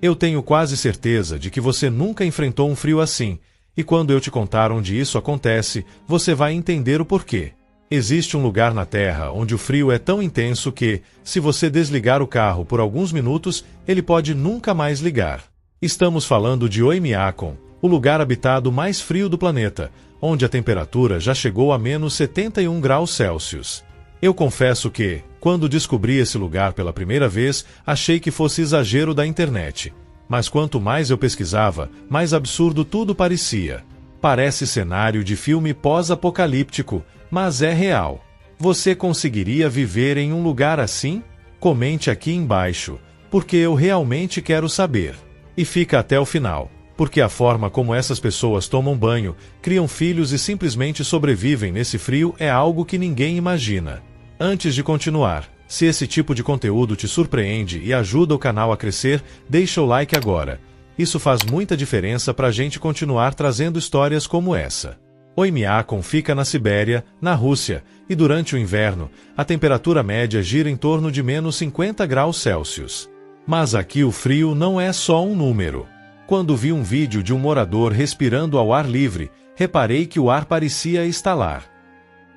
Eu tenho quase certeza de que você nunca enfrentou um frio assim, e quando eu te contar onde isso acontece, você vai entender o porquê. Existe um lugar na Terra onde o frio é tão intenso que, se você desligar o carro por alguns minutos, ele pode nunca mais ligar. Estamos falando de Oymyakon, o lugar habitado mais frio do planeta, onde a temperatura já chegou a menos 71 graus Celsius. Eu confesso que, quando descobri esse lugar pela primeira vez, achei que fosse exagero da internet. Mas quanto mais eu pesquisava, mais absurdo tudo parecia. Parece cenário de filme pós-apocalíptico, mas é real. Você conseguiria viver em um lugar assim? Comente aqui embaixo, porque eu realmente quero saber. E fica até o final, porque a forma como essas pessoas tomam banho, criam filhos e simplesmente sobrevivem nesse frio é algo que ninguém imagina. Antes de continuar, se esse tipo de conteúdo te surpreende e ajuda o canal a crescer, deixa o like agora. Isso faz muita diferença para a gente continuar trazendo histórias como essa. Oymyakon fica na Sibéria, na Rússia, e durante o inverno, a temperatura média gira em torno de menos 50 graus Celsius. Mas aqui o frio não é só um número. Quando vi um vídeo de um morador respirando ao ar livre, reparei que o ar parecia estalar.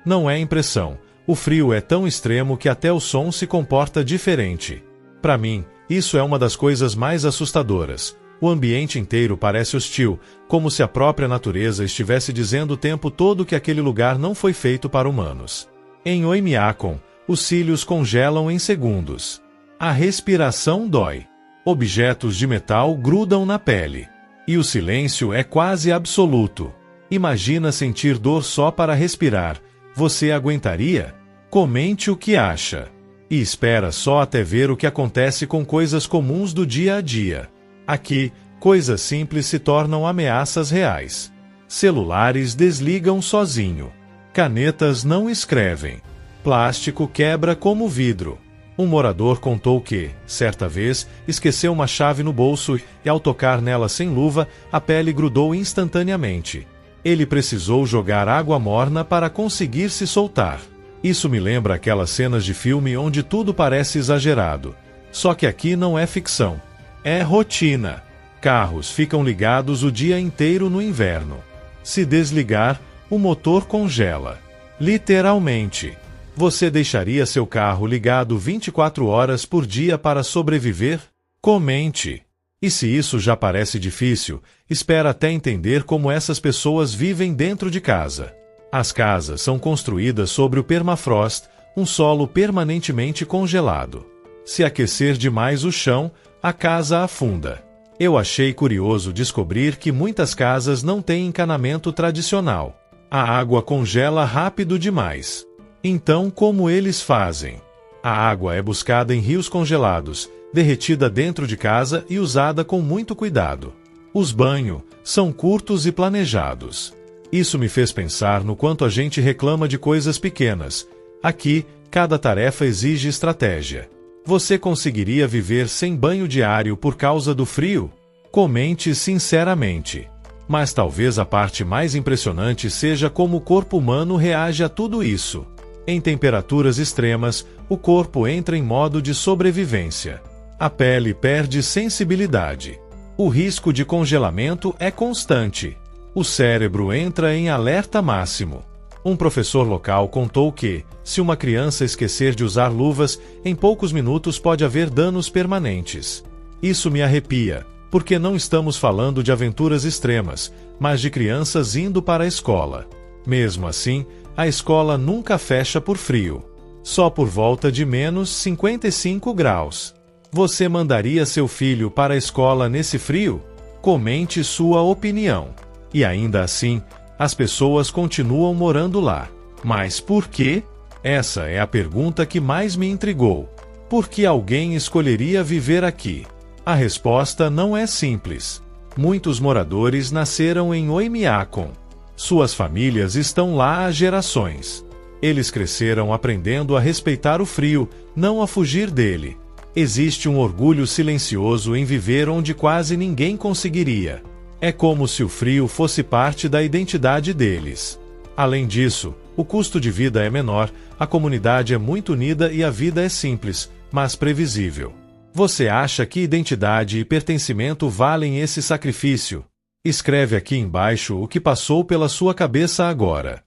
Não é impressão. O frio é tão extremo que até o som se comporta diferente. Para mim, isso é uma das coisas mais assustadoras. O ambiente inteiro parece hostil, como se a própria natureza estivesse dizendo o tempo todo que aquele lugar não foi feito para humanos. Em Oymyakon, os cílios congelam em segundos. A respiração dói. Objetos de metal grudam na pele. E o silêncio é quase absoluto. Imagina sentir dor só para respirar. Você aguentaria? Comente o que acha. E espera só até ver o que acontece com coisas comuns do dia a dia. Aqui, coisas simples se tornam ameaças reais. Celulares desligam sozinho. Canetas não escrevem. Plástico quebra como vidro. Um morador contou que, certa vez, esqueceu uma chave no bolso e, ao tocar nela sem luva, a pele grudou instantaneamente. Ele precisou jogar água morna para conseguir se soltar. Isso me lembra aquelas cenas de filme onde tudo parece exagerado. Só que aqui não é ficção. É rotina. Carros ficam ligados o dia inteiro no inverno. Se desligar, o motor congela. Literalmente. Você deixaria seu carro ligado 24 horas por dia para sobreviver? Comente. E se isso já parece difícil, espera até entender como essas pessoas vivem dentro de casa. As casas são construídas sobre o permafrost, um solo permanentemente congelado. Se aquecer demais o chão, a casa afunda. Eu achei curioso descobrir que muitas casas não têm encanamento tradicional. A água congela rápido demais. Então, como eles fazem? A água é buscada em rios congelados, derretida dentro de casa e usada com muito cuidado. Os banhos são curtos e planejados. Isso me fez pensar no quanto a gente reclama de coisas pequenas. Aqui, cada tarefa exige estratégia. Você conseguiria viver sem banho diário por causa do frio? Comente sinceramente. Mas talvez a parte mais impressionante seja como o corpo humano reage a tudo isso. Em temperaturas extremas, o corpo entra em modo de sobrevivência. A pele perde sensibilidade. O risco de congelamento é constante. O cérebro entra em alerta máximo. Um professor local contou que, se uma criança esquecer de usar luvas, em poucos minutos pode haver danos permanentes. Isso me arrepia, porque não estamos falando de aventuras extremas, mas de crianças indo para a escola. Mesmo assim, a escola nunca fecha por frio. Só por volta de menos 55 graus. Você mandaria seu filho para a escola nesse frio? Comente sua opinião. E ainda assim, as pessoas continuam morando lá. Mas por quê? Essa é a pergunta que mais me intrigou. Por que alguém escolheria viver aqui? A resposta não é simples. Muitos moradores nasceram em Oymyakon. Suas famílias estão lá há gerações. Eles cresceram aprendendo a respeitar o frio, não a fugir dele. Existe um orgulho silencioso em viver onde quase ninguém conseguiria. É como se o frio fosse parte da identidade deles. Além disso, o custo de vida é menor, a comunidade é muito unida e a vida é simples, mas previsível. Você acha que identidade e pertencimento valem esse sacrifício? Escreve aqui embaixo o que passou pela sua cabeça agora.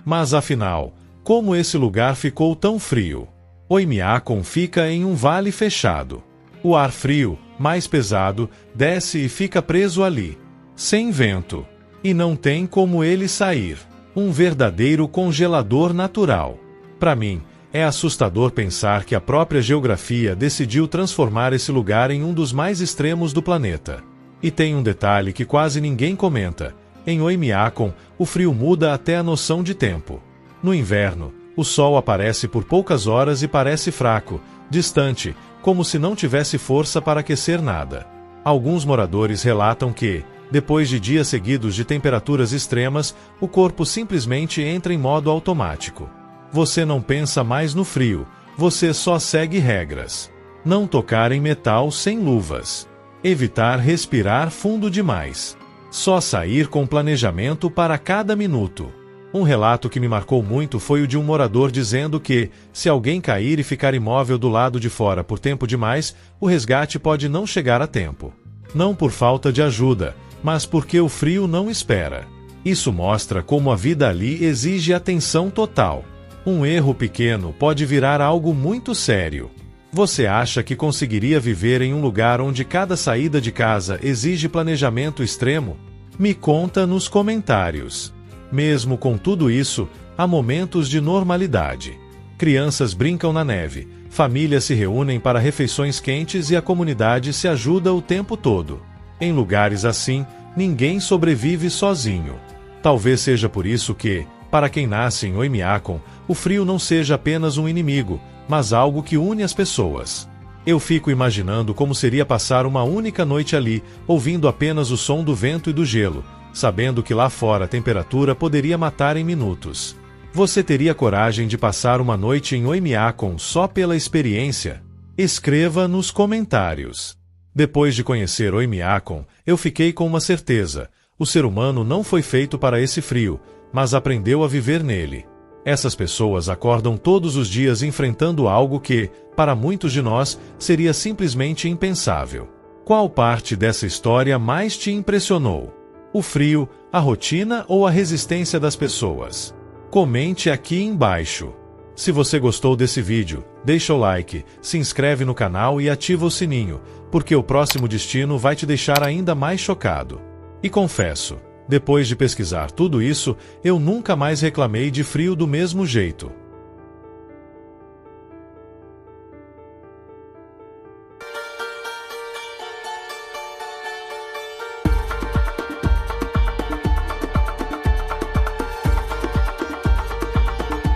Mas afinal, como esse lugar ficou tão frio? Oymyakon fica em um vale fechado. O ar frio, mais pesado, desce e fica preso ali, sem vento. E não tem como ele sair. Um verdadeiro congelador natural. Para mim, é assustador pensar que a própria geografia decidiu transformar esse lugar em um dos mais extremos do planeta. E tem um detalhe que quase ninguém comenta. Em Oymyakon, o frio muda até a noção de tempo. No inverno, o sol aparece por poucas horas e parece fraco, distante, como se não tivesse força para aquecer nada. Alguns moradores relatam que, depois de dias seguidos de temperaturas extremas, o corpo simplesmente entra em modo automático. Você não pensa mais no frio, você só segue regras. Não tocar em metal sem luvas. Evitar respirar fundo demais. Só sair com planejamento para cada minuto. Um relato que me marcou muito foi o de um morador dizendo que, se alguém cair e ficar imóvel do lado de fora por tempo demais, o resgate pode não chegar a tempo. Não por falta de ajuda, mas porque o frio não espera. Isso mostra como a vida ali exige atenção total. Um erro pequeno pode virar algo muito sério. Você acha que conseguiria viver em um lugar onde cada saída de casa exige planejamento extremo? Me conta nos comentários. Mesmo com tudo isso, há momentos de normalidade. Crianças brincam na neve, famílias se reúnem para refeições quentes e a comunidade se ajuda o tempo todo. Em lugares assim, ninguém sobrevive sozinho. Talvez seja por isso que, para quem nasce em Oymyakon, o frio não seja apenas um inimigo, mas algo que une as pessoas. Eu fico imaginando como seria passar uma única noite ali, ouvindo apenas o som do vento e do gelo, sabendo que lá fora a temperatura poderia matar em minutos. Você teria coragem de passar uma noite em Oymyakon só pela experiência? Escreva nos comentários. Depois de conhecer Oymyakon, eu fiquei com uma certeza: o ser humano não foi feito para esse frio, mas aprendeu a viver nele. Essas pessoas acordam todos os dias enfrentando algo que, para muitos de nós, seria simplesmente impensável. Qual parte dessa história mais te impressionou? O frio, a rotina ou a resistência das pessoas? Comente aqui embaixo. Se você gostou desse vídeo, deixa o like, se inscreve no canal e ativa o sininho, porque o próximo destino vai te deixar ainda mais chocado. E confesso, depois de pesquisar tudo isso, eu nunca mais reclamei de frio do mesmo jeito.